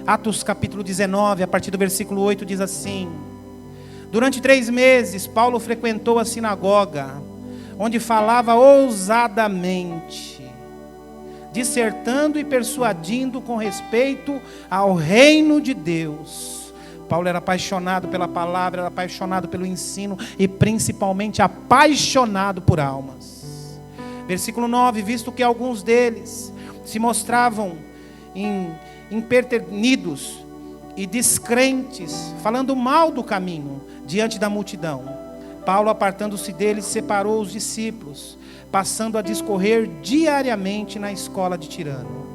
Atos capítulo 19, a partir do versículo 8, diz assim: durante 3 meses, Paulo frequentou a sinagoga, onde falava ousadamente, dissertando e persuadindo com respeito ao reino de Deus. Paulo era apaixonado pela palavra, era apaixonado pelo ensino e principalmente apaixonado por almas. Versículo 9: visto que alguns deles se mostravam imperternidos e descrentes, falando mal do caminho diante da multidão, Paulo, apartando-se deles, separou os discípulos, passando a discorrer diariamente na escola de Tirano.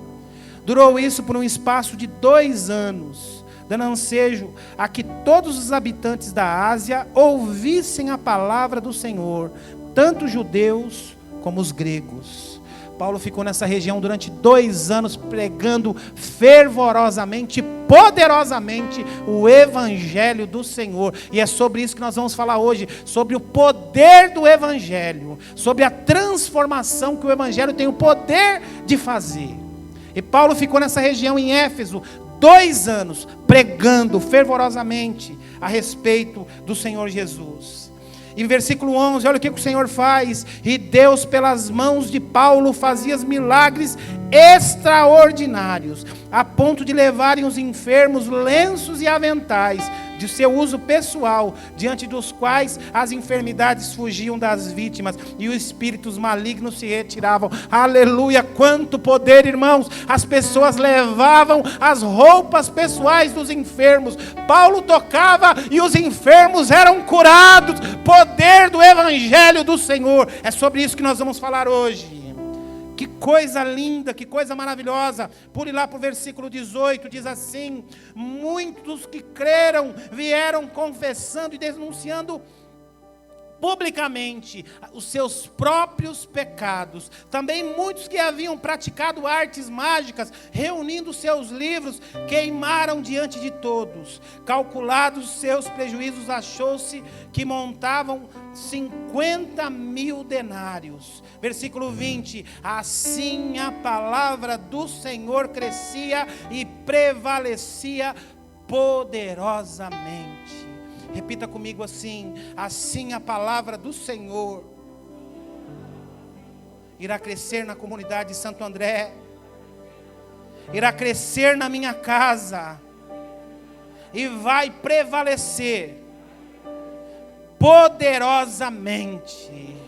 Durou isso por um espaço de 2 anos, dando ensejo a que todos os habitantes da Ásia ouvissem a palavra do Senhor, tanto os judeus como os gregos. Paulo ficou nessa região durante 2 anos, pregando fervorosamente, poderosamente o Evangelho do Senhor. E é sobre isso que nós vamos falar hoje, sobre o poder do Evangelho, sobre a transformação que o Evangelho tem o poder de fazer. E Paulo ficou nessa região em Éfeso 2 anos, pregando fervorosamente a respeito do Senhor Jesus. Em versículo 11, olha o que o Senhor faz: e Deus pelas mãos de Paulo fazia milagres extraordinários, a ponto de levarem os enfermos lenços e aventais de seu uso pessoal, diante dos quais as enfermidades fugiam das vítimas e os espíritos malignos se retiravam. Aleluia, quanto poder, irmãos! As pessoas levavam as roupas pessoais dos enfermos, Paulo tocava e os enfermos eram curados. Poder do Evangelho do Senhor. É sobre isso que nós vamos falar hoje. Que coisa linda, que coisa maravilhosa. Pule lá para o versículo 18, diz assim: muitos que creram vieram confessando e denunciando publicamente os seus próprios pecados. Também muitos que haviam praticado artes mágicas, reunindo seus livros, queimaram diante de todos. Calculados os seus prejuízos, achou-se que montavam 50.000 denários. Versículo 20: assim a palavra do Senhor crescia e prevalecia poderosamente. Repita comigo assim: assim a palavra do Senhor irá crescer na comunidade de Santo André, irá crescer na minha casa e vai prevalecer poderosamente.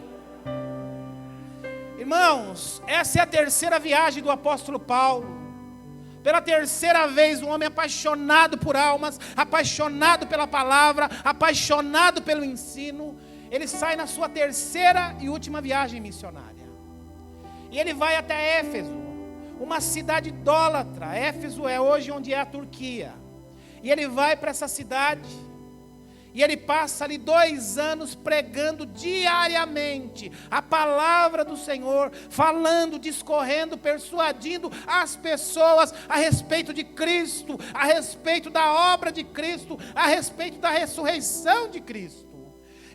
Irmãos, essa é a 3ª viagem do apóstolo Paulo. Pela 3ª vez, um homem apaixonado por almas, apaixonado pela palavra, apaixonado pelo ensino, ele sai na sua 3ª e última viagem missionária. E ele vai até Éfeso, uma cidade idólatra. Éfeso é hoje onde é a Turquia. E ele vai para essa cidade, e ele passa ali 2 anos pregando diariamente a palavra do Senhor, falando, discorrendo, persuadindo as pessoas a respeito de Cristo, a respeito da obra de Cristo, a respeito da ressurreição de Cristo.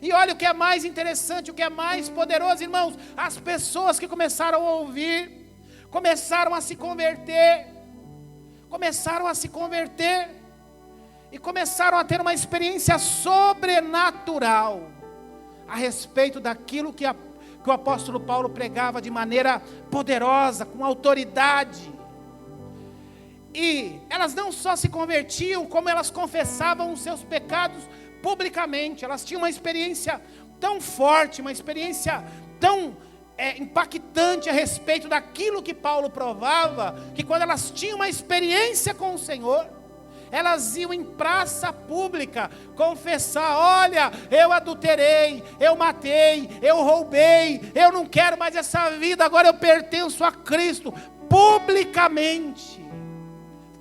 E olha o que é mais interessante, o que é mais poderoso, irmãos: as pessoas que começaram a ouvir, começaram a se converter, e começaram a ter uma experiência sobrenatural a respeito daquilo que o apóstolo Paulo pregava de maneira poderosa, com autoridade. E elas não só se convertiam, como elas confessavam os seus pecados publicamente. Elas tinham uma experiência tão forte, uma experiência tão impactante a respeito daquilo que Paulo provava, que quando elas tinham uma experiência com o Senhor, elas iam em praça pública confessar: olha, eu adulterei, eu matei, eu roubei, eu não quero mais essa vida, agora eu pertenço a Cristo, publicamente.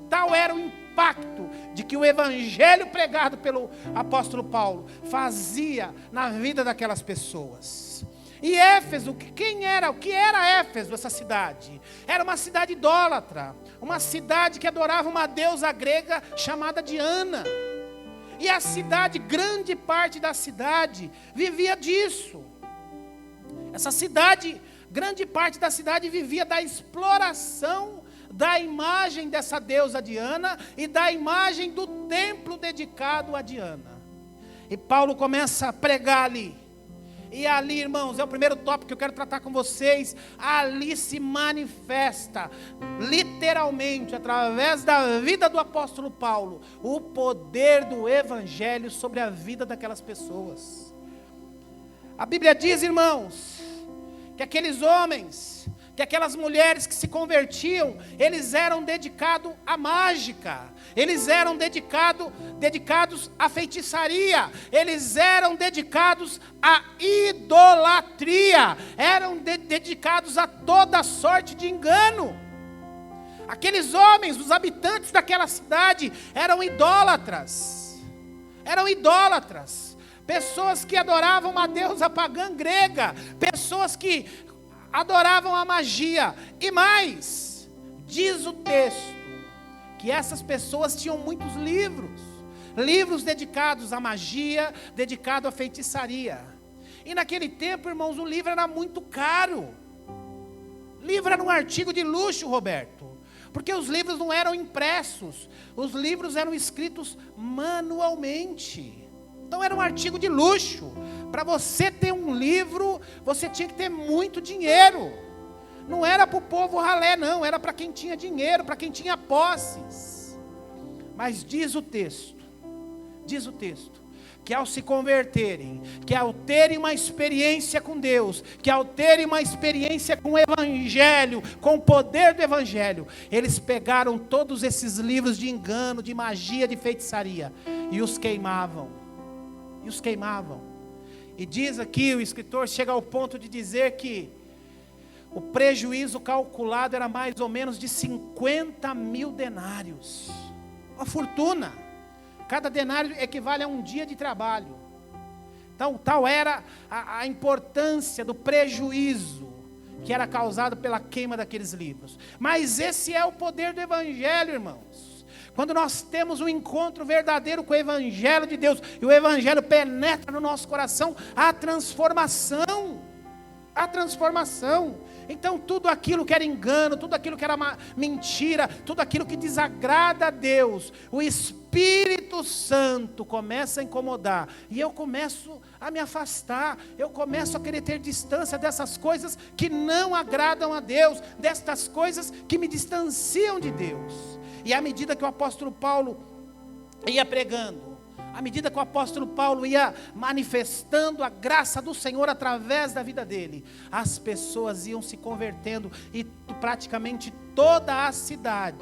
Tal era o impacto de que o evangelho pregado pelo apóstolo Paulo fazia na vida daquelas pessoas. E Éfeso, o que era Éfeso, essa cidade? Era uma cidade idólatra, uma cidade que adorava uma deusa grega chamada Diana. E a cidade, grande parte da cidade, vivia disso. Essa cidade, grande parte da cidade vivia da exploração da imagem dessa deusa Diana e da imagem do templo dedicado a Diana. E Paulo começa a pregar ali. E ali, irmãos, é o primeiro tópico que eu quero tratar com vocês. Ali se manifesta, literalmente, através da vida do apóstolo Paulo, o poder do evangelho sobre a vida daquelas pessoas. A Bíblia diz, irmãos, que aqueles homens, que aquelas mulheres que se convertiam, eles eram dedicados à mágica, eles eram dedicados à feitiçaria, eles eram dedicados à idolatria, eram dedicados a toda sorte de engano. Aqueles homens, os habitantes daquela cidade, eram idólatras, pessoas que adoravam uma deusa pagã grega, pessoas que adoravam a magia. E mais, diz o texto, que essas pessoas tinham muitos livros dedicados à magia, dedicados à feitiçaria. E naquele tempo, irmãos, o livro era muito caro. Livro era um artigo de luxo, Roberto, porque os livros não eram impressos, os livros eram escritos manualmente. Então era um artigo de luxo. Para você ter um livro, você tinha que ter muito dinheiro. Não era para o povo ralé, não. Era para quem tinha dinheiro, para quem tinha posses. Mas diz o texto, que ao se converterem, que ao terem uma experiência com Deus, que ao terem uma experiência com o Evangelho, com o poder do Evangelho, eles pegaram todos esses livros de engano, de magia, de feitiçaria, e os queimavam. E diz aqui, o escritor chega ao ponto de dizer que o prejuízo calculado era mais ou menos de 50 mil denários. Uma fortuna. Cada denário equivale a um dia de trabalho. Então, tal era a importância do prejuízo que era causado pela queima daqueles livros. Mas esse é o poder do Evangelho, irmãos. Quando nós temos um encontro verdadeiro com o Evangelho de Deus, e o Evangelho penetra no nosso coração, há transformação. Então tudo aquilo que era engano, tudo aquilo que era mentira, tudo aquilo que desagrada a Deus, o Espírito Santo começa a incomodar, e eu começo a me afastar, eu começo a querer ter distância dessas coisas que não agradam a Deus, destas coisas que me distanciam de Deus. E à medida que o apóstolo Paulo ia pregando, à medida que o apóstolo Paulo ia manifestando a graça do Senhor através da vida dele, as pessoas iam se convertendo, e praticamente toda a cidade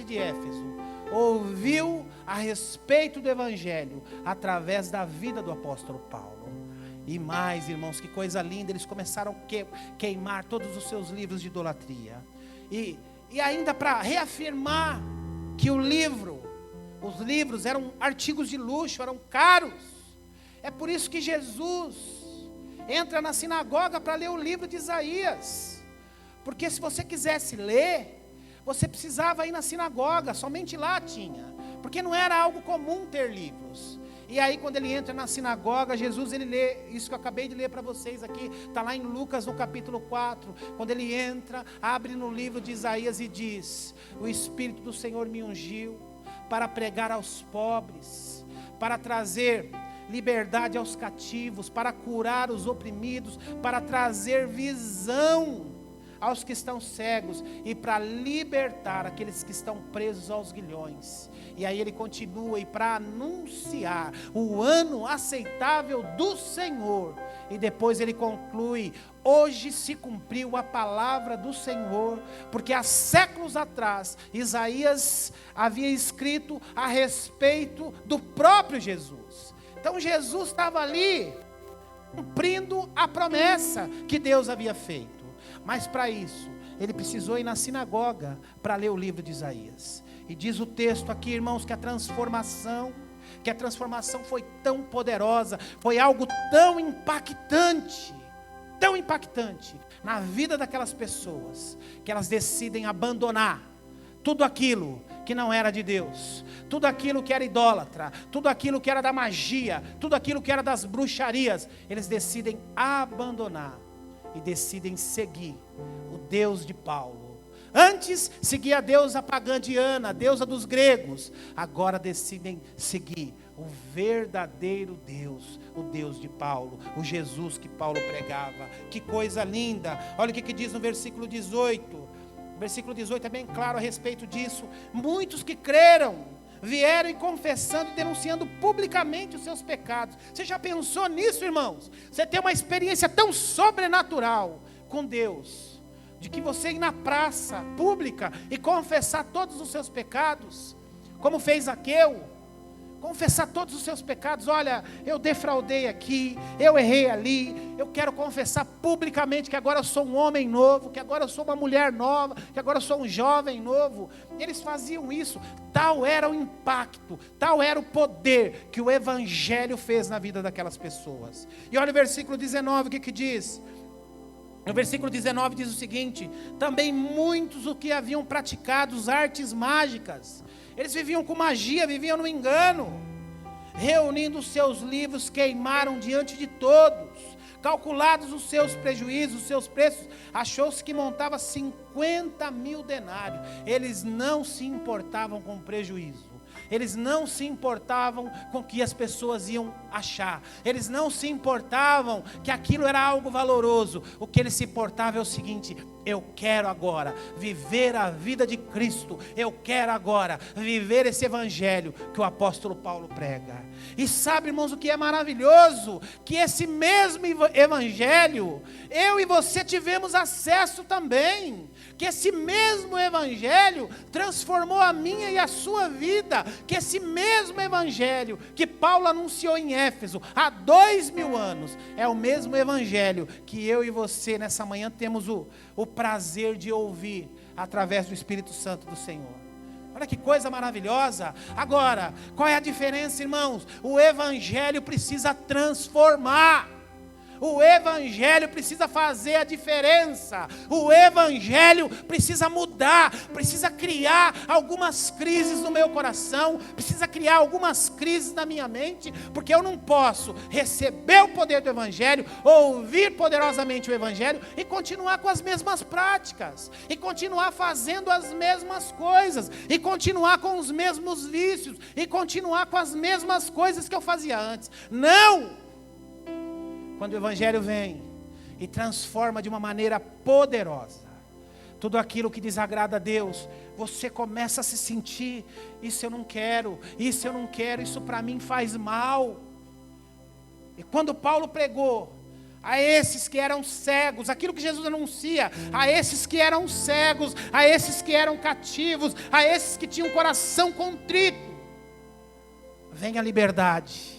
de Éfeso ouviu a respeito do Evangelho através da vida do apóstolo Paulo. E mais, irmãos, que coisa linda, eles começaram a queimar todos os seus livros de idolatria. E ainda para reafirmar que os livros eram artigos de luxo, eram caros. É por isso que Jesus entra na sinagoga para ler o livro de Isaías. Porque se você quisesse ler, você precisava ir na sinagoga, somente lá tinha. Porque não era algo comum ter livros. E aí quando ele entra na sinagoga, Jesus ele lê, isso que eu acabei de ler para vocês aqui, está lá em Lucas no capítulo 4, quando ele entra, abre no livro de Isaías e diz: o Espírito do Senhor me ungiu para pregar aos pobres, para trazer liberdade aos cativos, para curar os oprimidos, para trazer visão aos que estão cegos e para libertar aqueles que estão presos aos grilhões. E aí ele continua, e para anunciar o ano aceitável do Senhor. E depois ele conclui: hoje se cumpriu a palavra do Senhor, porque há séculos atrás Isaías havia escrito a respeito do próprio Jesus. Então Jesus estava ali cumprindo a promessa que Deus havia feito. Mas para isso, ele precisou ir na sinagoga para ler o livro de Isaías. E diz o texto aqui, irmãos, que a transformação foi tão poderosa, foi algo tão impactante na vida daquelas pessoas, que elas decidem abandonar tudo aquilo que não era de Deus, tudo aquilo que era idólatra, tudo aquilo que era da magia, tudo aquilo que era das bruxarias. Eles decidem abandonar e decidem seguir o Deus de Paulo, Antes seguia a deusa pagã Diana, a deusa dos gregos. Agora decidem seguir o verdadeiro Deus, o Deus de Paulo, o Jesus que Paulo pregava. Que coisa linda! Olha o que diz no versículo 18. O versículo 18 é bem claro a respeito disso. Muitos que creram vieram e confessando e denunciando publicamente os seus pecados. Você já pensou nisso, irmãos? Você tem uma experiência tão sobrenatural com Deus, de que você ir na praça pública e confessar todos os seus pecados, como fez Zaqueu. Confessar todos os seus pecados. Olha, eu defraudei aqui, eu errei ali, eu quero confessar publicamente que agora eu sou um homem novo, que agora eu sou uma mulher nova, que agora eu sou um jovem novo. Eles faziam isso. Tal era o impacto, tal era o poder que o evangelho fez na vida daquelas pessoas. E olha o versículo 19, o que diz? No versículo 19 diz o seguinte: também muitos o que haviam praticado as artes mágicas, eles viviam com magia, viviam no engano, reunindo os seus livros, queimaram diante de todos, calculados os seus prejuízos, os seus preços, achou-se que montava 50.000 denários. Eles não se importavam com prejuízo. Eles não se importavam com o que as pessoas iam achar. Eles não se importavam que aquilo era algo valoroso. O que eles se importavam é o seguinte: eu quero agora viver a vida de Cristo. Eu quero agora viver esse evangelho que o apóstolo Paulo prega. E sabe, irmãos, o que é maravilhoso? Que esse mesmo evangelho, eu e você tivemos acesso também. Que esse mesmo evangelho transformou a minha e a sua vida. Que esse mesmo evangelho que Paulo anunciou em Éfeso há 2000 anos, é o mesmo evangelho que eu e você nessa manhã temos o prazer de ouvir através do Espírito Santo do Senhor. Olha que coisa maravilhosa. Agora, qual é a diferença, irmãos? O evangelho precisa transformar. O evangelho precisa fazer a diferença. O evangelho precisa mudar, precisa criar algumas crises no meu coração, precisa criar algumas crises na minha mente, porque eu não posso receber o poder do evangelho, ouvir poderosamente o evangelho e continuar com as mesmas práticas, e continuar fazendo as mesmas coisas, e continuar com os mesmos vícios, e continuar com as mesmas coisas que eu fazia antes. Não! Quando o evangelho vem e transforma de uma maneira poderosa tudo aquilo que desagrada a Deus, você começa a se sentir: isso eu não quero, isso para mim faz mal. E quando Paulo pregou a esses que eram cegos, aquilo que Jesus anuncia, a esses que eram cegos, a esses que eram cativos, a esses que tinham coração contrito, vem a liberdade,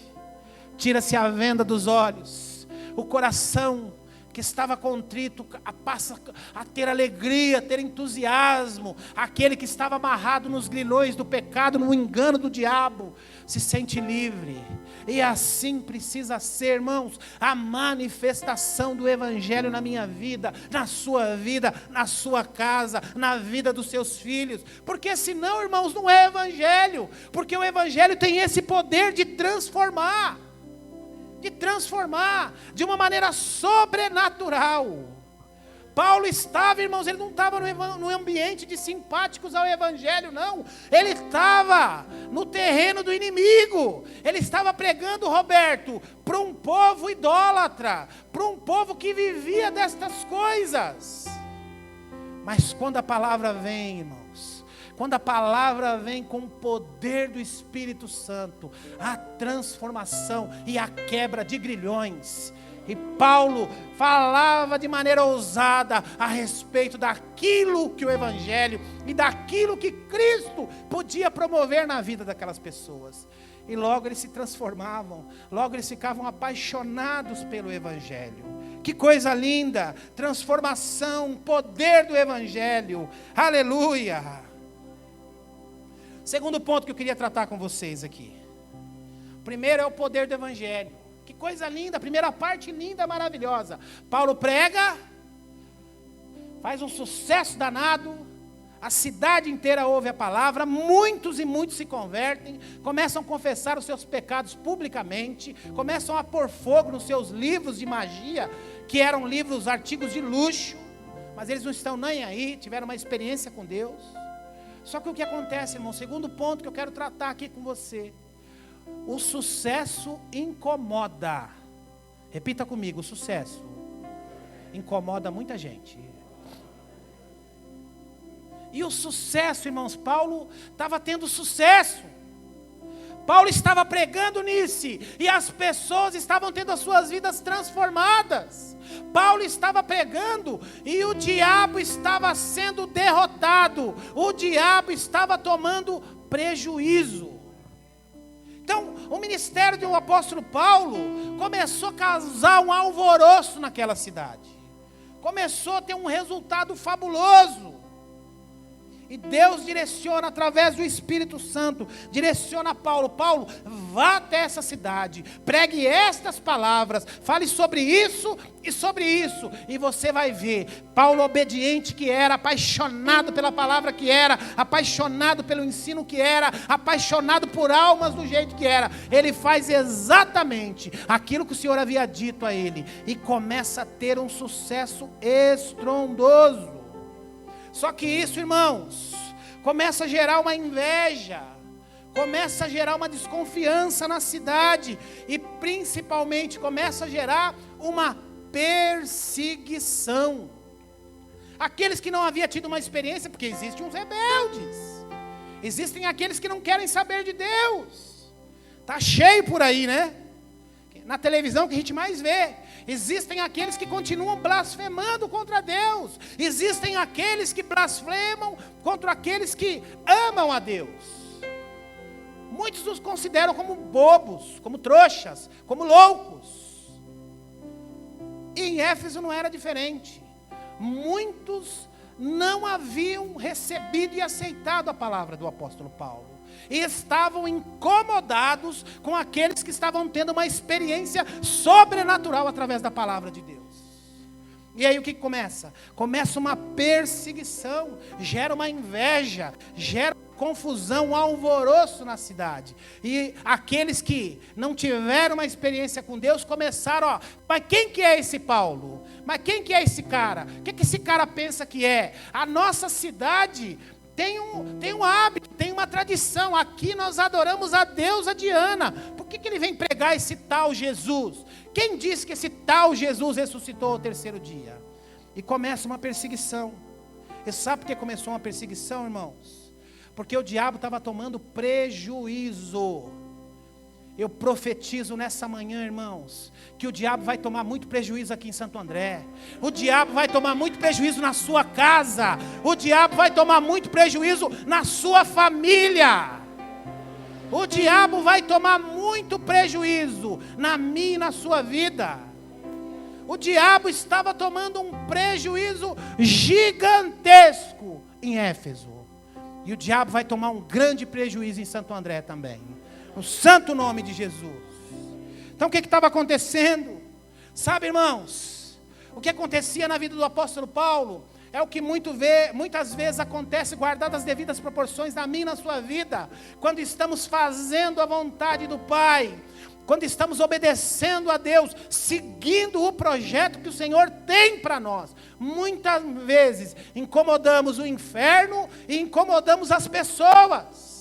tira-se a venda dos olhos. O coração que estava contrito passa a ter alegria, a ter entusiasmo. Aquele que estava amarrado nos grilhões do pecado, no engano do diabo, se sente livre. E assim precisa ser, irmãos, a manifestação do evangelho na minha vida, na sua casa, na vida dos seus filhos. Porque senão, irmãos, não é evangelho. Porque o evangelho tem esse poder de transformar de uma maneira sobrenatural. Paulo estava, irmãos, ele não estava no ambiente de simpáticos ao evangelho, não. Ele estava no terreno do inimigo. Ele estava pregando, Roberto, para um povo idólatra, para um povo que vivia destas coisas. Mas quando a palavra vem, irmãos, quando a palavra vem com o poder do Espírito Santo, a transformação e a quebra de grilhões. E Paulo falava de maneira ousada a respeito daquilo que o evangelho e daquilo que Cristo podia promover na vida daquelas pessoas. E logo eles se transformavam, logo eles ficavam apaixonados pelo evangelho. Que coisa linda, transformação, poder do evangelho, aleluia. Segundo ponto que eu queria tratar com vocês aqui. Primeiro é o poder do evangelho. Que coisa linda, a primeira parte linda, maravilhosa. Paulo prega, faz um sucesso danado, a cidade inteira ouve a palavra, muitos e muitos se convertem, começam a confessar os seus pecados publicamente, começam a pôr fogo nos seus livros de magia, que eram livros, artigos de luxo, mas eles não estão nem aí, tiveram uma experiência com Deus. Só que o que acontece, irmão, segundo ponto que eu quero tratar aqui com você, o sucesso incomoda. Repita comigo, o sucesso incomoda muita gente. E o sucesso, irmãos, Paulo estava tendo sucesso. Paulo estava pregando nisso, e as pessoas estavam tendo as suas vidas transformadas. Paulo estava pregando, e o diabo estava sendo derrotado. O diabo estava tomando prejuízo. Então, o ministério do apóstolo Paulo começou a causar um alvoroço naquela cidade. Começou a ter um resultado fabuloso. E Deus direciona através do Espírito Santo, direciona Paulo: Paulo, vá até essa cidade, pregue estas palavras, fale sobre isso e sobre isso, e você vai ver. Paulo, obediente que era, apaixonado pela palavra que era, apaixonado pelo ensino que era, apaixonado por almas do jeito que era, ele faz exatamente aquilo que o Senhor havia dito a ele, e começa a ter um sucesso estrondoso. Só que isso, irmãos, começa a gerar uma inveja, começa a gerar uma desconfiança na cidade, e principalmente começa a gerar uma perseguição. Aqueles que não haviam tido uma experiência, porque existem uns rebeldes, existem aqueles que não querem saber de Deus, está cheio por aí, né? Na televisão que a gente mais vê. Existem aqueles que continuam blasfemando contra Deus. Existem aqueles que blasfemam contra aqueles que amam a Deus. Muitos os consideram como bobos, como trouxas, como loucos. E em Éfeso não era diferente. Muitos não haviam recebido e aceitado a palavra do apóstolo Paulo. E estavam incomodados com aqueles que estavam tendo uma experiência sobrenatural através da palavra de Deus. E aí o que começa? Começa uma perseguição, gera uma inveja, gera confusão, um alvoroço na cidade. E aqueles que não tiveram uma experiência com Deus começaram, mas quem que é esse Paulo? Mas quem que é esse cara? O que esse cara pensa que é? A nossa cidade tem um hábito, tem uma tradição. Aqui nós adoramos a deusa Diana. Por que ele vem pregar esse tal Jesus? Quem disse que esse tal Jesus ressuscitou ao terceiro dia? E começa uma perseguição. E sabe por que começou uma perseguição, irmãos? Porque o diabo estava tomando prejuízo. Eu profetizo nessa manhã, irmãos, que o diabo vai tomar muito prejuízo aqui em Santo André. O diabo vai tomar muito prejuízo na sua casa. O diabo vai tomar muito prejuízo na sua família. O diabo vai tomar muito prejuízo na minha e na sua vida. O diabo estava tomando um prejuízo gigantesco em Éfeso. E o diabo vai tomar um grande prejuízo em Santo André também. No santo nome de Jesus. Então o que estava acontecendo? Sabe, irmãos, o que acontecia na vida do apóstolo Paulo é o que muitas vezes acontece, guardadas as devidas proporções na minha e na sua vida, quando estamos fazendo a vontade do Pai, quando estamos obedecendo a Deus, seguindo o projeto que o Senhor tem para nós. Muitas vezes incomodamos o inferno e incomodamos as pessoas.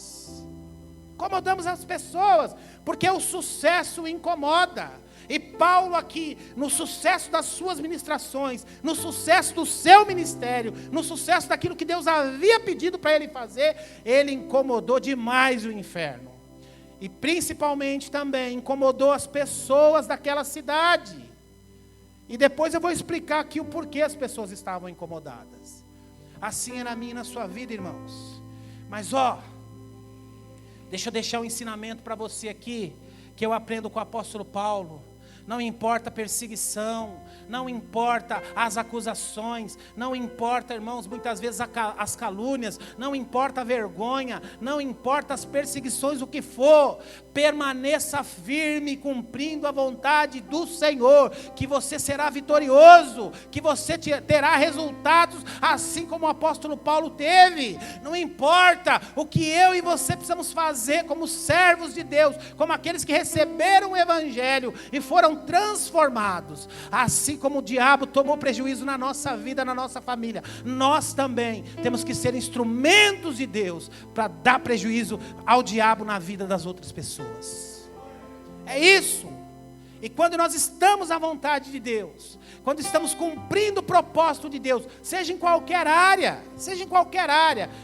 Incomodamos as pessoas, porque o sucesso incomoda. E Paulo aqui, no sucesso das suas ministrações, no sucesso do seu ministério, no sucesso daquilo que Deus havia pedido para ele fazer, ele incomodou demais o inferno. E principalmente também incomodou as pessoas daquela cidade. E depois eu vou explicar aqui o porquê as pessoas estavam incomodadas. Assim é na minha e na sua vida, irmãos. Mas deixa eu deixar um ensinamento para você aqui, que eu aprendo com o apóstolo Paulo. Não importa a perseguição, não importa as acusações, não importa, irmãos, muitas vezes as calúnias, não importa a vergonha, não importa as perseguições, o que for, permaneça firme cumprindo a vontade do Senhor, que você será vitorioso, que você terá resultados assim como o apóstolo Paulo teve. Não importa o que eu e você precisamos fazer como servos de Deus, como aqueles que receberam o evangelho e foram foram transformados. Assim como o diabo tomou prejuízo na nossa vida, na nossa família, nós também temos que ser instrumentos de Deus para dar prejuízo ao diabo na vida das outras pessoas. É isso. E quando nós estamos à vontade de Deus, quando estamos cumprindo o propósito de Deus, seja em qualquer área,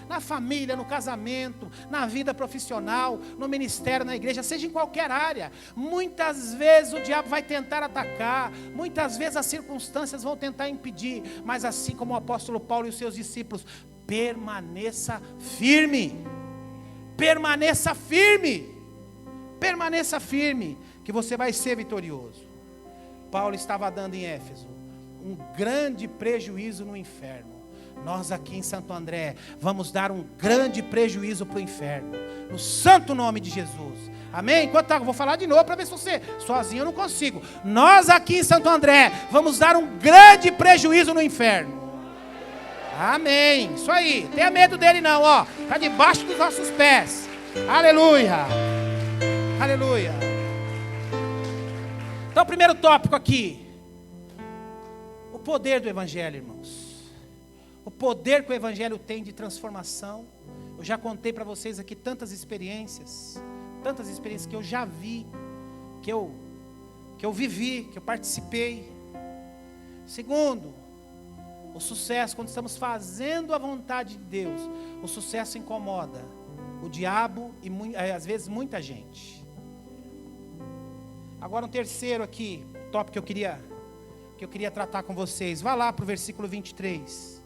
na família, no casamento, na vida profissional, no ministério, na igreja, seja em qualquer área, muitas vezes o diabo vai tentar atacar, muitas vezes as circunstâncias vão tentar impedir, mas assim como o apóstolo Paulo e os seus discípulos, permaneça firme, que você vai ser vitorioso. Paulo estava dando em Éfeso um grande prejuízo no inferno. Nós aqui em Santo André vamos dar um grande prejuízo para o inferno, no santo nome de Jesus. Amém? Enquanto eu vou falar de novo para ver se você, sozinho eu não consigo. Nós aqui em Santo André vamos dar um grande prejuízo no inferno. Amém, isso aí, não tenha medo dele não, ó, está debaixo dos nossos pés. Aleluia, aleluia. Então, o primeiro tópico aqui, o poder do Evangelho, irmãos. O poder que o Evangelho tem de transformação. Eu já contei para vocês aqui tantas experiências que eu já vi, que eu vivi, que eu participei. Segundo, o sucesso, quando estamos fazendo a vontade de Deus, o sucesso incomoda o diabo e às vezes muita gente. Agora um terceiro aqui, tópico que eu queria tratar com vocês. Vá lá para o versículo 23.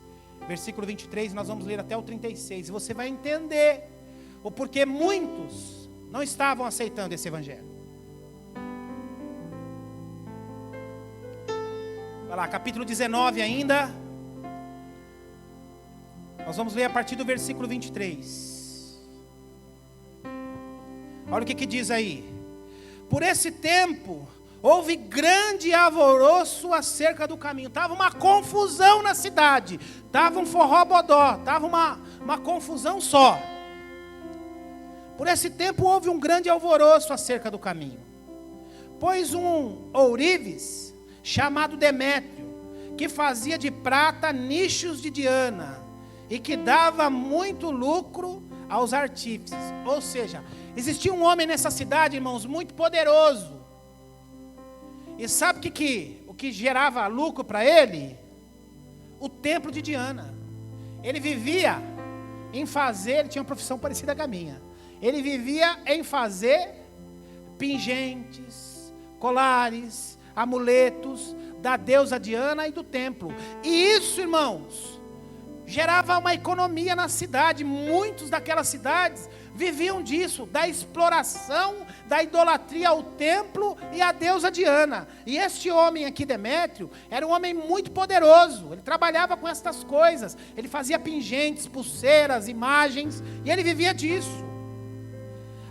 Versículo 23, nós vamos ler até o 36. E você vai entender o porquê muitos não estavam aceitando esse evangelho. Vai lá, capítulo 19 ainda. Nós vamos ler a partir do versículo 23. Olha o que diz aí. Por esse tempo, houve grande alvoroço acerca do caminho. Estava uma confusão na cidade. Estava um forró-bodó. Estava uma confusão só. Por esse tempo, houve um grande alvoroço acerca do caminho. Pois um ourives, chamado Demétrio, que fazia de prata nichos de Diana, e que dava muito lucro aos artífices. Ou seja, existia um homem nessa cidade, irmãos, muito poderoso. E sabe o que gerava lucro para ele? O templo de Diana. Ele vivia em fazer, ele tinha uma profissão parecida com a minha. Ele vivia em fazer pingentes, colares, amuletos da deusa Diana e do templo. E isso, irmãos, gerava uma economia na cidade. Muitos daquelas cidades viviam disso, da exploração, da idolatria ao templo e à deusa Diana. E este homem aqui, Demétrio, era um homem muito poderoso. Ele trabalhava com estas coisas. Ele fazia pingentes, pulseiras, imagens, e ele vivia disso.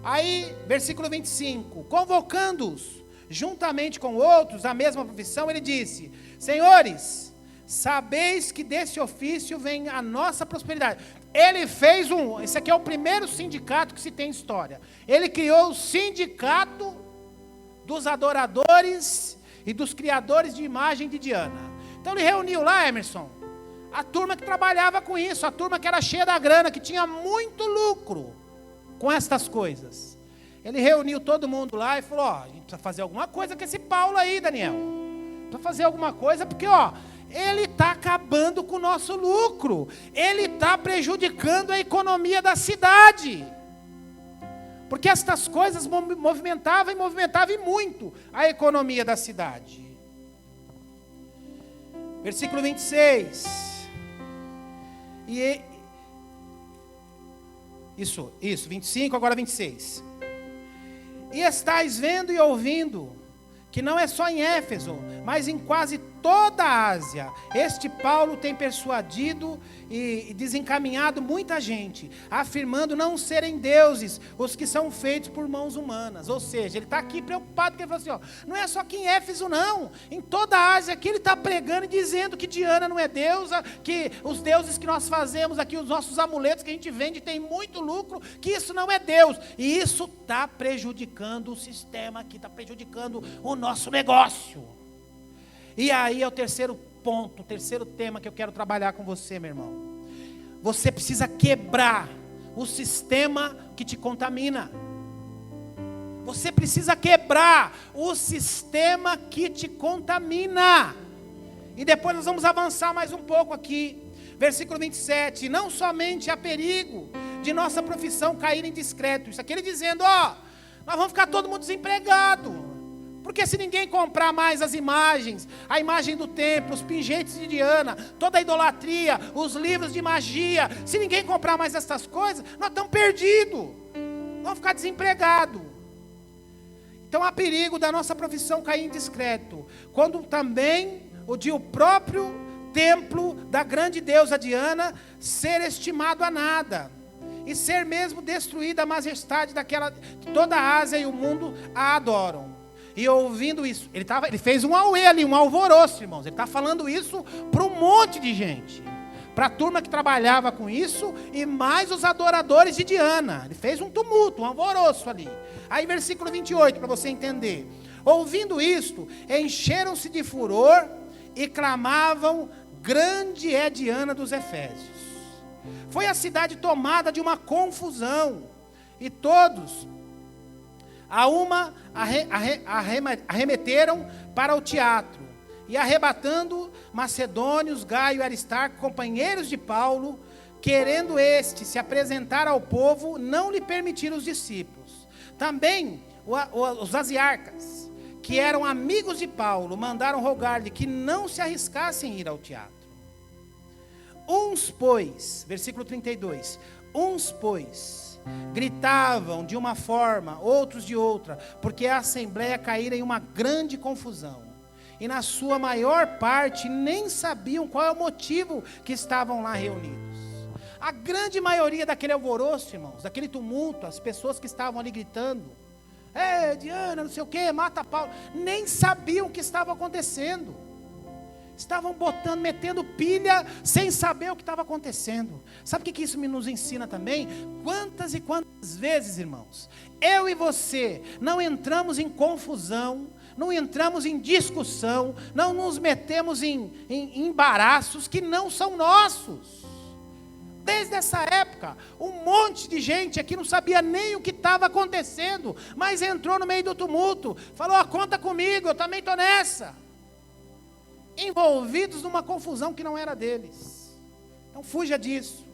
Aí, versículo 25, convocando-os juntamente com outros da mesma profissão, ele disse: senhores, sabeis que desse ofício vem a nossa prosperidade. Ele fez esse aqui é o primeiro sindicato que se tem em história. Ele criou o sindicato dos adoradores e dos criadores de imagem de Diana. Então ele reuniu lá, Emerson, a turma que trabalhava com isso, a turma que era cheia da grana, que tinha muito lucro com estas coisas. Ele reuniu todo mundo lá e falou: a gente precisa fazer alguma coisa com esse Paulo aí, Daniel. Precisa fazer alguma coisa, porque ele está acabando com o nosso lucro. Ele está prejudicando a economia da cidade. Porque estas coisas movimentavam e muito a economia da cidade. Versículo 26. Isso, 25, agora 26. E estáis vendo e ouvindo que não é só em Éfeso, mas em quase toda a Ásia, este Paulo tem persuadido e desencaminhado muita gente, afirmando não serem deuses os que são feitos por mãos humanas. Ou seja, ele está aqui preocupado, porque ele falou assim, ó, não é só aqui em Éfeso não, em toda a Ásia aqui ele está pregando e dizendo que Diana não é deusa, que os deuses que nós fazemos aqui, os nossos amuletos que a gente vende tem muito lucro, que isso não é Deus, e isso está prejudicando o sistema aqui, está prejudicando o nosso negócio. E aí é o terceiro ponto, o terceiro tema que eu quero trabalhar com você, meu irmão. Você precisa quebrar o sistema que te contamina. Você precisa quebrar o sistema que te contamina. E depois nós vamos avançar mais um pouco aqui. Versículo 27. Não somente há perigo de nossa profissão cair em descrédito. Isso aqui ele dizendo, ó, nós vamos ficar todo mundo desempregado. Porque se ninguém comprar mais as imagens, a imagem do templo, os pingentes de Diana, toda a idolatria, os livros de magia, se ninguém comprar mais essas coisas, nós estamos perdidos. Vamos ficar desempregados. Então há perigo da nossa profissão cair em descrédito. Quando também o próprio templo da grande deusa Diana ser estimado a nada. E ser mesmo destruída a majestade daquela, toda a Ásia e o mundo a adoram. E ouvindo isso, ele fez um auê ali, um alvoroço, irmãos. Ele está falando isso para um monte de gente. Para a turma que trabalhava com isso e mais os adoradores de Diana. Ele fez um tumulto, um alvoroço ali. Aí versículo 28, para você entender. Ouvindo isto, encheram-se de furor e clamavam, grande é Diana dos Efésios. Foi a cidade tomada de uma confusão. E todos arremeteram para o teatro, e arrebatando macedônios, Gaio e Aristarco, companheiros de Paulo, querendo este se apresentar ao povo, não lhe permitiram os discípulos. Também os asiarcas, que eram amigos de Paulo, mandaram rogar-lhe que não se arriscassem ir ao teatro. Uns, pois, versículo 32, uns, pois, gritavam de uma forma, outros de outra, porque a assembleia caíra em uma grande confusão. E na sua maior parte nem sabiam qual é o motivo que estavam lá reunidos. A grande maioria daquele alvoroço, irmãos, daquele tumulto, as pessoas que estavam ali gritando, Diana, não sei o que, mata Paulo, nem sabiam o que estava acontecendo. Estavam metendo pilha, sem saber o que estava acontecendo. Sabe o que isso nos ensina também? Quantas e quantas vezes, irmãos, eu e você não entramos em confusão, não entramos em discussão, não nos metemos em embaraços que não são nossos. Desde essa época, um monte de gente aqui não sabia nem o que estava acontecendo, mas entrou no meio do tumulto, falou, conta comigo, eu também estou nessa. Envolvidos numa confusão que não era deles. Então fuja disso.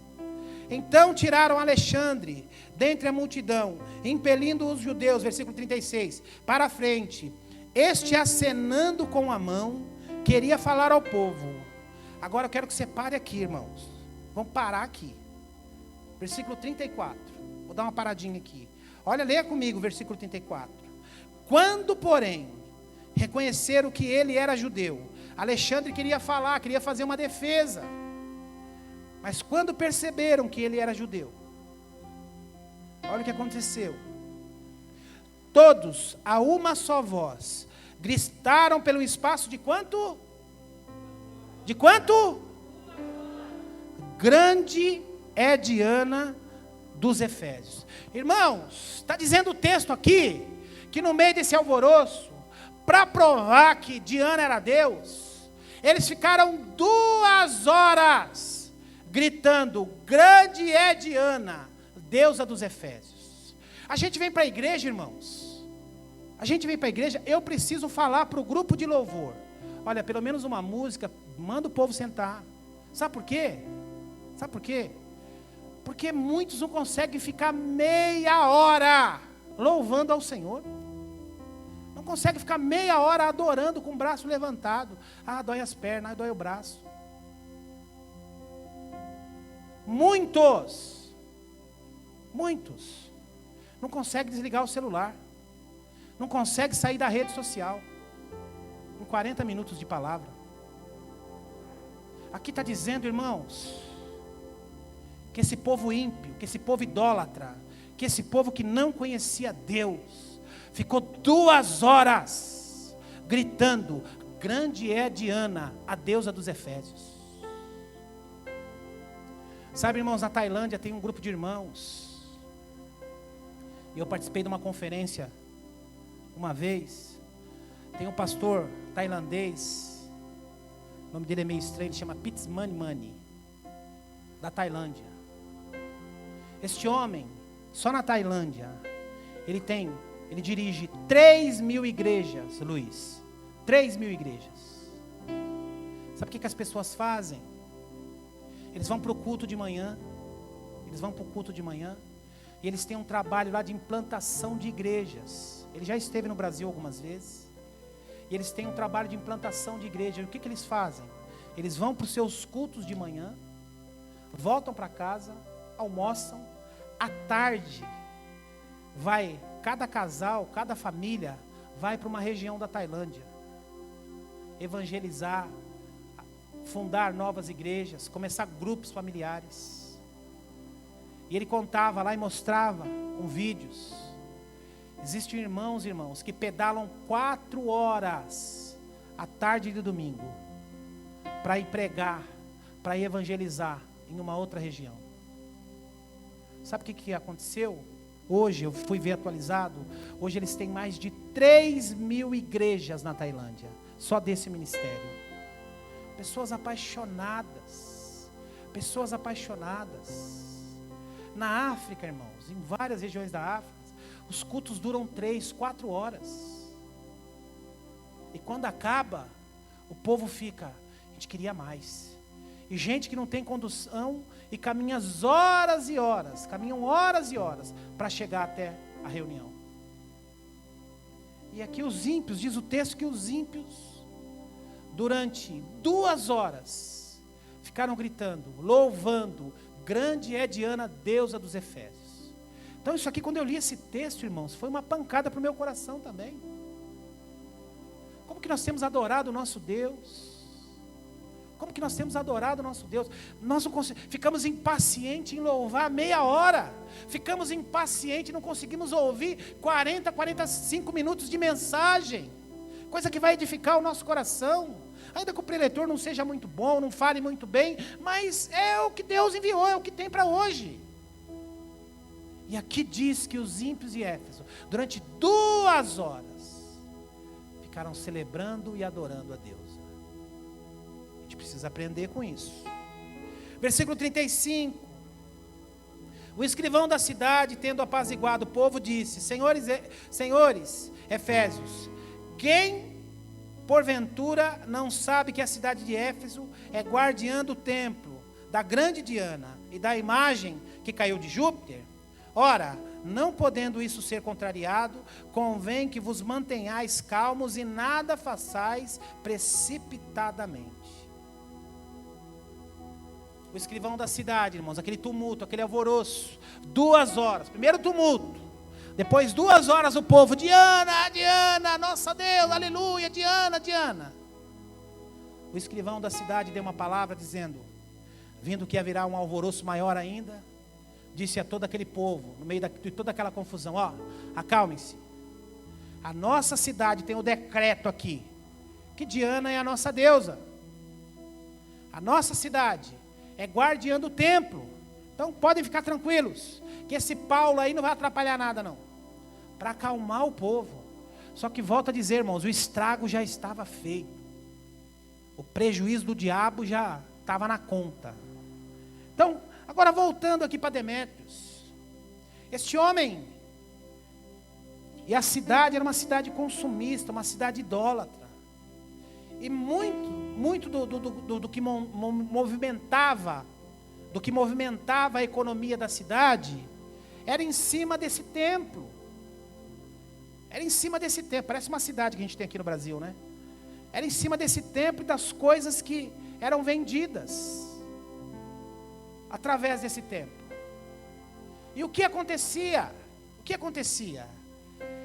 Então tiraram Alexandre dentre a multidão, impelindo os judeus, versículo 36, para a frente. Este, acenando com a mão, queria falar ao povo. Agora eu quero que você pare aqui, irmãos. Vamos parar aqui. Versículo 34. Vou dar uma paradinha aqui. Olha, leia comigo o versículo 34. Quando, porém, reconheceram que ele era judeu, Alexandre queria falar, queria fazer uma defesa. Mas quando perceberam que ele era judeu, olha o que aconteceu. Todos, a uma só voz, gritaram pelo espaço de quanto? De quanto? Grande é Diana dos Efésios. Irmãos, está dizendo o texto aqui, que no meio desse alvoroço, para provar que Diana era Deus, eles ficaram 2 horas gritando, grande é Diana, deusa dos Efésios. A gente vem para a igreja, irmãos, a gente vem para a igreja, eu preciso falar para o grupo de louvor, olha, pelo menos uma música, manda o povo sentar. Sabe por quê? Sabe por quê? Porque muitos não conseguem ficar meia hora louvando ao Senhor. Não consegue ficar meia hora adorando com o braço levantado. Dói as pernas, dói o braço. Muitos não conseguem desligar o celular. Não conseguem sair da rede social. Não 40 minutos de palavra. Aqui está dizendo, irmãos, que esse povo ímpio, que esse povo idólatra, que esse povo que não conhecia Deus, ficou 2 horas gritando: grande é Diana, a deusa dos Efésios. Sabe, irmãos, na Tailândia tem um grupo de irmãos, e eu participei de uma conferência uma vez. Tem um pastor tailandês, o nome dele é meio estranho, ele chama Pitsmani, da Tailândia. Este homem, só na Tailândia, ele dirige 3.000 igrejas, Luiz. 3.000 igrejas. Sabe o que as pessoas fazem? Eles vão para o culto de manhã. E eles têm um trabalho lá de implantação de igrejas. Ele já esteve no Brasil algumas vezes. E eles têm um trabalho de implantação de igreja. E o que eles fazem? Eles vão para os seus cultos de manhã, voltam para casa, almoçam. À tarde, cada casal, cada família, vai para uma região da Tailândia. Evangelizar, fundar novas igrejas, começar grupos familiares. E ele contava lá e mostrava com vídeos. Existem irmãos, que pedalam 4 horas à tarde de domingo para ir pregar, para ir evangelizar em uma outra região. Sabe o que aconteceu? Hoje, eu fui ver atualizado, hoje eles têm mais de 3.000 igrejas na Tailândia, só desse ministério. Pessoas apaixonadas. Na África, irmãos, em várias regiões da África, os cultos duram 3, 4 horas. E quando acaba, o povo fica, a gente queria mais. E gente que não tem condução e caminham horas e horas para chegar até a reunião. E aqui os ímpios, diz o texto que os ímpios, durante 2 horas, ficaram gritando, louvando: grande é Diana, deusa dos Efésios. Então isso aqui, quando eu li esse texto, irmãos, foi uma pancada para o meu coração também. Como que nós temos adorado o nosso Deus? Como que nós temos adorado o nosso Deus? Nós não ficamos impacientes em louvar meia hora. Ficamos impacientes, não conseguimos ouvir 45 minutos de mensagem. Coisa que vai edificar o nosso coração. Ainda que o preletor não seja muito bom, não fale muito bem, mas é o que Deus enviou, é o que tem para hoje. E aqui diz que os ímpios de Éfeso, durante 2 horas, ficaram celebrando e adorando a Deus. A gente precisa aprender com isso. Versículo 35. O escrivão da cidade, tendo apaziguado o povo, disse: Senhores Efésios, quem porventura não sabe que a cidade de Éfeso é guardiã do templo da grande Diana e da imagem que caiu de Júpiter? Ora, não podendo isso ser contrariado, convém que vos mantenhais calmos e nada façais precipitadamente. O escrivão da cidade, irmãos, aquele tumulto, aquele alvoroço, 2 horas, primeiro tumulto, depois 2 horas o povo: Diana, Diana, nossa Deus, aleluia, Diana, Diana. O escrivão da cidade deu uma palavra dizendo, vindo que haverá um alvoroço maior ainda, disse a todo aquele povo, no meio de toda aquela confusão: acalmem-se. A nossa cidade tem o decreto aqui, que Diana é a nossa deusa. A nossa cidade é guardiã do templo. Então podem ficar tranquilos, que esse Paulo aí não vai atrapalhar nada não. Para acalmar o povo. Só que volta a dizer, irmãos, o estrago já estava feito. O prejuízo do diabo já estava na conta. Então, agora voltando aqui para Demétrios. Este homem, e a cidade era uma cidade consumista, uma cidade idólatra. E muito do que movimentava a economia da cidade, era em cima desse templo. Parece uma cidade que a gente tem aqui no Brasil, né? Era em cima desse templo e das coisas que eram vendidas através desse templo. E o que acontecia?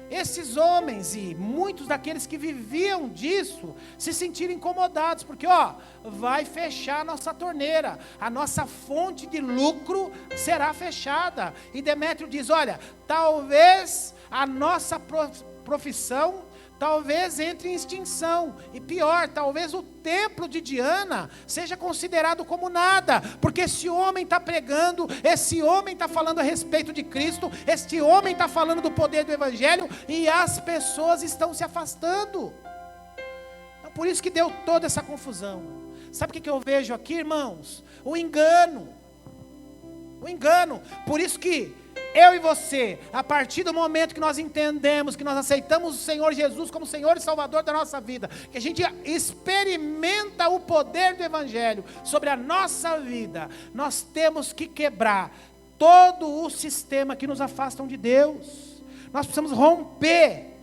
esses homens e muitos daqueles que viviam disso se sentiram incomodados, porque vai fechar a nossa torneira, a nossa fonte de lucro será fechada. E Demétrio diz: olha, talvez a nossa profissão talvez entre em extinção, e pior, talvez o templo de Diana seja considerado como nada, porque esse homem está pregando, esse homem está falando a respeito de Cristo, este homem está falando do poder do Evangelho, e as pessoas estão se afastando. Então, por isso que deu toda essa confusão. Sabe o que eu vejo aqui, irmãos? O engano. Por isso que eu e você, a partir do momento que nós entendemos, que nós aceitamos o Senhor Jesus como Senhor e Salvador da nossa vida, que a gente experimenta o poder do Evangelho sobre a nossa vida, nós temos que quebrar todo o sistema que nos afastam de Deus. Nós precisamos romper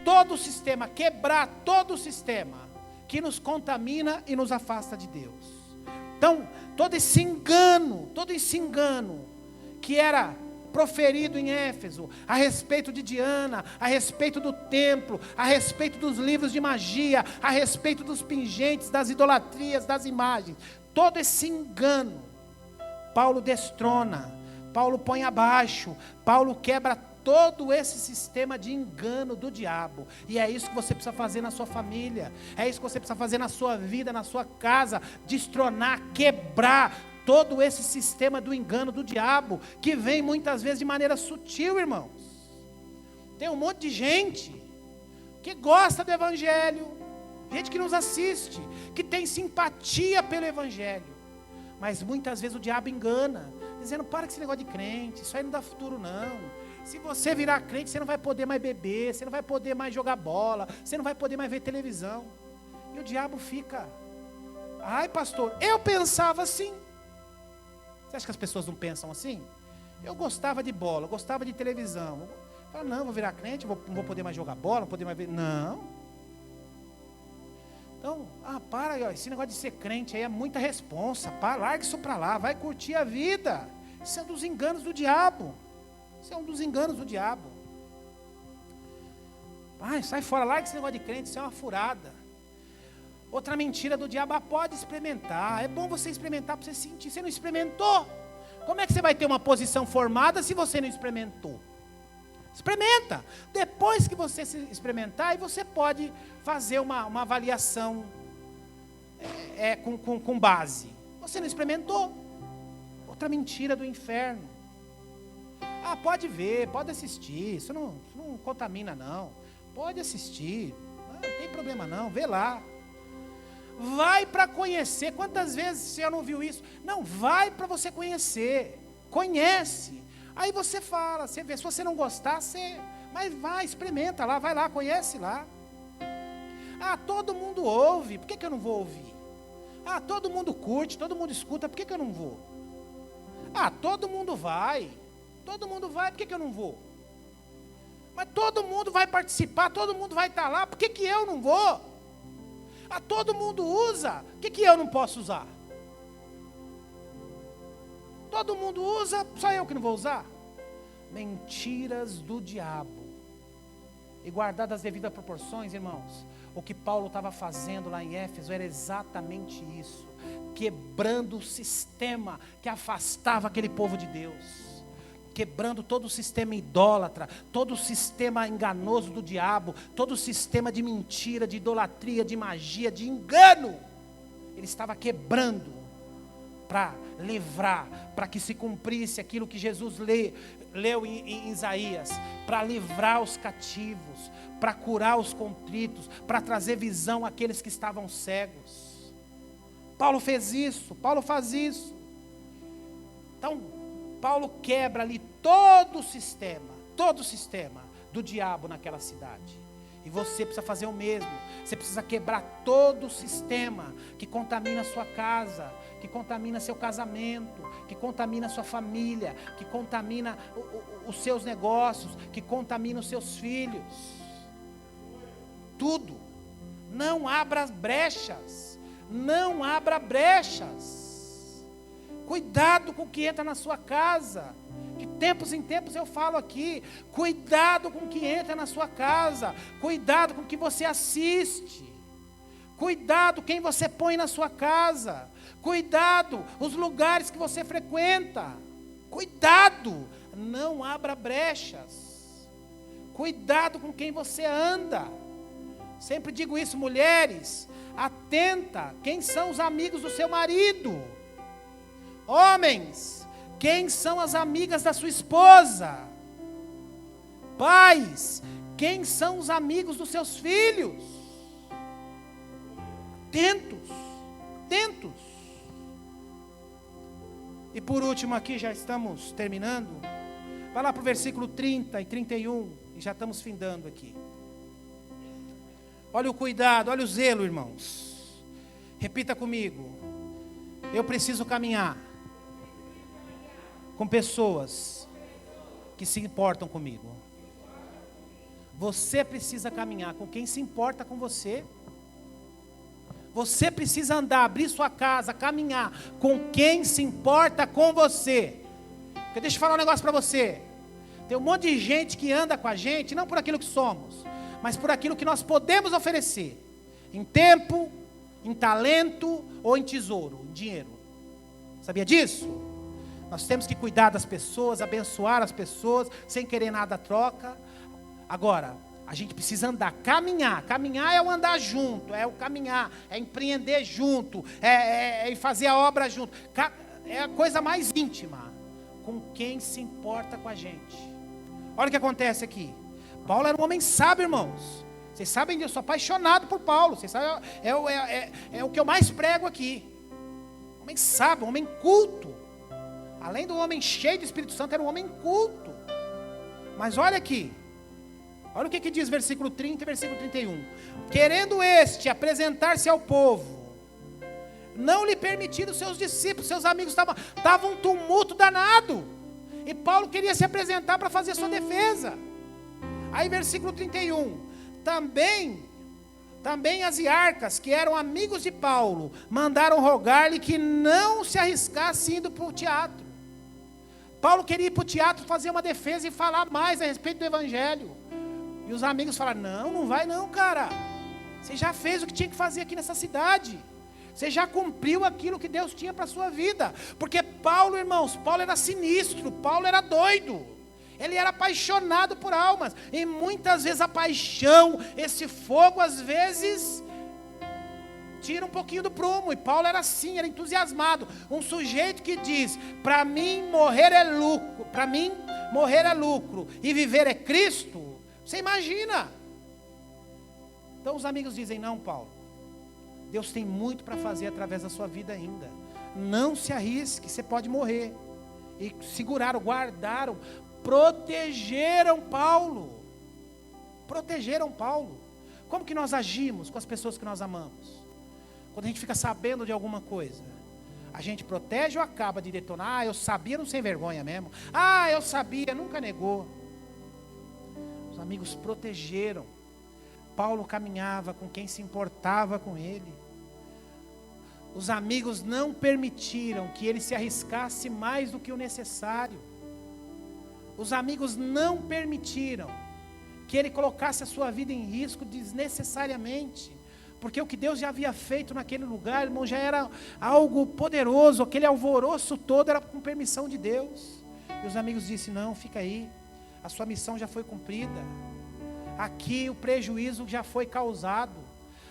todo o sistema, quebrar todo o sistema que nos contamina e nos afasta de Deus. Então, todo esse engano que era proferido em Éfeso, a respeito de Diana, a respeito do templo, a respeito dos livros de magia, a respeito dos pingentes, das idolatrias, das imagens, todo esse engano, Paulo destrona, Paulo põe abaixo, Paulo quebra todo esse sistema de engano do diabo. E é isso que você precisa fazer na sua família, é isso que você precisa fazer na sua vida, na sua casa, destronar, quebrar todo esse sistema do engano do diabo, que vem muitas vezes de maneira sutil, irmãos. Tem um monte de gente que gosta do Evangelho, gente que nos assiste, que tem simpatia pelo Evangelho, mas muitas vezes o diabo engana, dizendo: para com esse negócio de crente, isso aí não dá futuro não. Se você virar crente, você não vai poder mais beber, você não vai poder mais jogar bola, você não vai poder mais ver televisão. E o diabo fica: ai pastor, eu pensava assim. Você acha que as pessoas não pensam assim? Eu gostava de bola, eu gostava de televisão. Eu falo: não, vou virar crente, não vou poder mais jogar bola, não vou poder mais ver. Não. Então, para, esse negócio de ser crente aí é muita responsa. Larga isso para lá, vai curtir a vida. Isso é um dos enganos do diabo. Sai fora, larga esse negócio de crente, isso é uma furada. Outra mentira do diabo: pode experimentar. É bom você experimentar para você sentir. Você não experimentou? Como é que você vai ter uma posição formada se você não experimentou? Experimenta. Depois que você se experimentar, aí você pode fazer uma avaliação com base. Você não experimentou? Outra mentira do inferno. Pode ver, pode assistir, isso não contamina não, pode assistir, não tem problema não, vê lá. Vai para conhecer. Quantas vezes você não viu isso? Não, vai para você conhecer, conhece, aí você fala, você vê, se você não gostar, mas vai, experimenta lá, vai lá, conhece lá. Todo mundo ouve, por que eu não vou ouvir? Todo mundo curte, todo mundo escuta, por que eu não vou? Todo mundo vai, por que eu não vou? Mas todo mundo vai participar, todo mundo vai estar lá, por que eu não vou? Todo mundo usa, por que eu não posso usar? Todo mundo usa, só eu que não vou usar? Mentiras do diabo. E guardadas as devidas proporções, irmãos, o que Paulo estava fazendo lá em Éfeso era exatamente isso, quebrando o sistema que afastava aquele povo de Deus, quebrando todo o sistema idólatra, todo o sistema enganoso do diabo, todo o sistema de mentira, de idolatria, de magia, de engano. Ele estava quebrando para livrar, para que se cumprisse aquilo que Jesus leu em Isaías, para livrar os cativos, para curar os contritos, para trazer visão àqueles que estavam cegos. Paulo fez isso, Paulo faz isso. Então, Paulo quebra ali todo o sistema do diabo naquela cidade. E você precisa fazer o mesmo. Você precisa quebrar todo o sistema que contamina a sua casa, que contamina seu casamento, que contamina a sua família, que contamina os seus negócios, que contamina os seus filhos. Tudo. Não abra brechas. Não abra brechas. Cuidado com o que entra na sua casa. De tempos em tempos eu falo aqui, cuidado com o que entra na sua casa, cuidado com o que você assiste, cuidado quem você põe na sua casa, cuidado os lugares que você frequenta, cuidado, não abra brechas, cuidado com quem você anda. Sempre digo isso, mulheres, atenta, quem são os amigos do seu marido? Homens, quem são as amigas da sua esposa? Pais, quem são os amigos dos seus filhos? Atentos, atentos. E por último aqui, já estamos terminando. Vai lá para o versículo 30 e 31, e já estamos findando aqui. Olha o cuidado, olha o zelo, irmãos. Repita comigo. Eu preciso caminhar com pessoas que se importam comigo. Você precisa caminhar com quem se importa com você. Você precisa andar, abrir sua casa, caminhar com quem se importa com você. Porque deixa eu falar um negócio para você. Tem um monte de gente que anda com a gente, não por aquilo que somos, mas por aquilo que nós podemos oferecer. Em tempo, em talento ou em tesouro, em dinheiro. Sabia disso? Nós temos que cuidar das pessoas, abençoar as pessoas, sem querer nada troca. Agora, a gente precisa andar, caminhar. Caminhar é o andar junto, é o caminhar, é empreender junto, é fazer a obra junto. É a coisa mais íntima, com quem se importa com a gente. Olha o que acontece aqui. Paulo era um homem sábio, irmãos. Vocês sabem disso, eu sou apaixonado por Paulo. Vocês sabem, é o que eu mais prego aqui. Um homem sábio, um homem culto. Além do homem cheio do Espírito Santo, era um homem culto. Mas olha aqui. Olha o que diz versículo 30 e versículo 31. Querendo este apresentar-se ao povo, não lhe permitiram seus discípulos, seus amigos, estava um tumulto danado. E Paulo queria se apresentar para fazer sua defesa. Aí versículo 31. Também as iarcas, que eram amigos de Paulo, mandaram rogar-lhe que não se arriscasse indo para o teatro. Paulo queria ir para o teatro fazer uma defesa e falar mais a respeito do evangelho. E os amigos falaram, não vai não, cara. Você já fez o que tinha que fazer aqui nessa cidade. Você já cumpriu aquilo que Deus tinha para a sua vida. Porque Paulo, irmãos, Paulo era sinistro, Paulo era doido. Ele era apaixonado por almas. E muitas vezes a paixão, esse fogo, às vezes tira um pouquinho do prumo. E Paulo era assim, era entusiasmado. Um sujeito que diz, para mim morrer é lucro, para mim morrer é lucro e viver é Cristo. Você imagina? Então os amigos dizem, não, Paulo, Deus tem muito para fazer através da sua vida ainda. Não se arrisque, você pode morrer. E seguraram, guardaram, protegeram Paulo. Protegeram Paulo. Como que nós agimos com as pessoas que nós amamos? Quando a gente fica sabendo de alguma coisa, a gente protege ou acaba de detonar? Eu sabia, não sem vergonha mesmo. Eu sabia, nunca negou. Os amigos protegeram. Paulo caminhava com quem se importava com ele. Os amigos não permitiram que ele se arriscasse mais do que o necessário. Os amigos não permitiram que ele colocasse a sua vida em risco desnecessariamente. Porque o que Deus já havia feito naquele lugar, irmão, já era algo poderoso. Aquele alvoroço todo era com permissão de Deus. E os amigos disseram, não, fica aí. A sua missão já foi cumprida. Aqui o prejuízo já foi causado.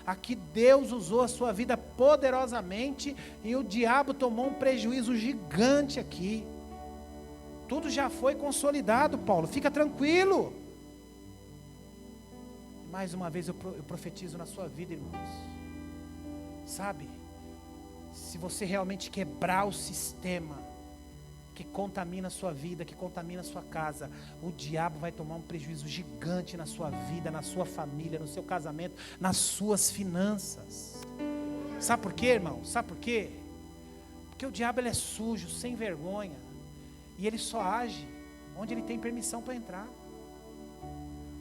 Aqui Deus usou a sua vida poderosamente. E o diabo tomou um prejuízo gigante aqui. Tudo já foi consolidado, Paulo. Fica tranquilo. Mais uma vez eu profetizo na sua vida, irmãos. Sabe? Se você realmente quebrar o sistema que contamina a sua vida, que contamina a sua casa, o diabo vai tomar um prejuízo gigante na sua vida, na sua família, no seu casamento, nas suas finanças. Sabe por quê, irmão? Sabe por quê? Porque o diabo ele é sujo, sem vergonha. E ele só age onde ele tem permissão para entrar.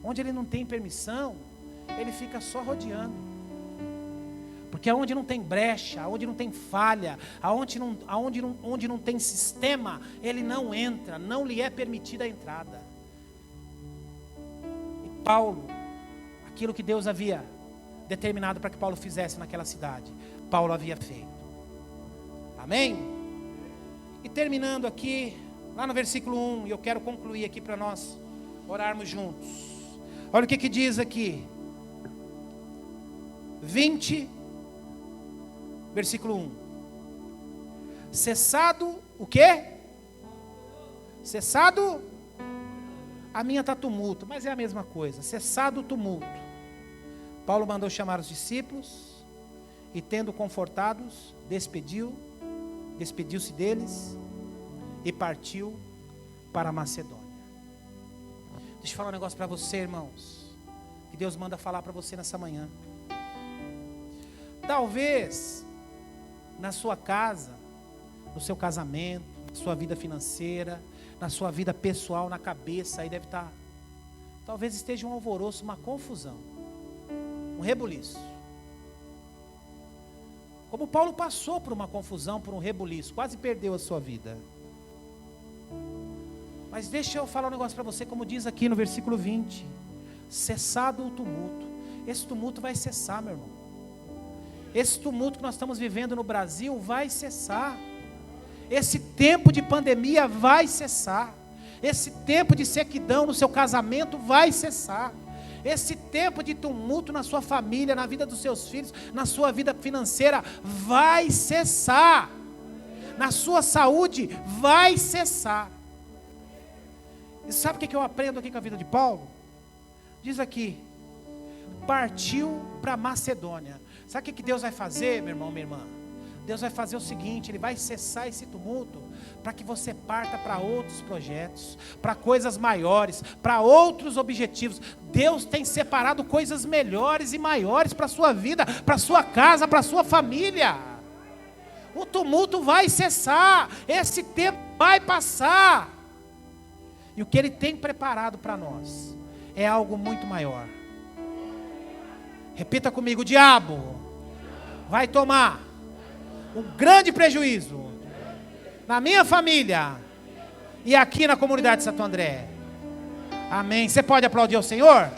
Onde ele não tem permissão, ele fica só rodeando. Porque aonde não tem brecha, aonde não tem falha, aonde não tem sistema, ele não entra, não lhe é permitida a entrada. E Paulo, aquilo que Deus havia determinado para que Paulo fizesse naquela cidade, Paulo havia feito. Amém? E terminando aqui, lá no versículo 1, e eu quero concluir aqui para nós orarmos juntos. Olha o que diz aqui. 20, versículo 1. Cessado o quê? Cessado, a minha está tumulto, mas é a mesma coisa. Cessado o tumulto. Paulo mandou chamar os discípulos e, tendo confortados, despediu-se deles e partiu para a Macedônia. Deixa eu falar um negócio para você, irmãos, que Deus manda falar para você nessa manhã. Talvez na sua casa, no seu casamento, na sua vida financeira, na sua vida pessoal, na cabeça, aí deve estar, talvez esteja um alvoroço, uma confusão, um rebuliço. Como Paulo passou por uma confusão, por um rebuliço, quase perdeu a sua vida. Mas deixa eu falar um negócio para você, como diz aqui no versículo 20. Cessado o tumulto. Esse tumulto vai cessar, meu irmão. Esse tumulto que nós estamos vivendo no Brasil vai cessar. Esse tempo de pandemia vai cessar. Esse tempo de sequidão no seu casamento vai cessar. Esse tempo de tumulto na sua família, na vida dos seus filhos, na sua vida financeira, vai cessar. Na sua saúde, vai cessar. E sabe o que eu aprendo aqui com a vida de Paulo? Diz aqui, partiu para Macedônia. Sabe o que Deus vai fazer, meu irmão, minha irmã? Deus vai fazer o seguinte, Ele vai cessar esse tumulto, para que você parta para outros projetos, para coisas maiores, para outros objetivos. Deus tem separado coisas melhores e maiores para a sua vida, para a sua casa, para a sua família. O tumulto vai cessar, esse tempo vai passar. E o que Ele tem preparado para nós é algo muito maior. Repita comigo, o diabo vai tomar um grande prejuízo na minha família e aqui na comunidade de Santo André. Amém. Você pode aplaudir ao Senhor?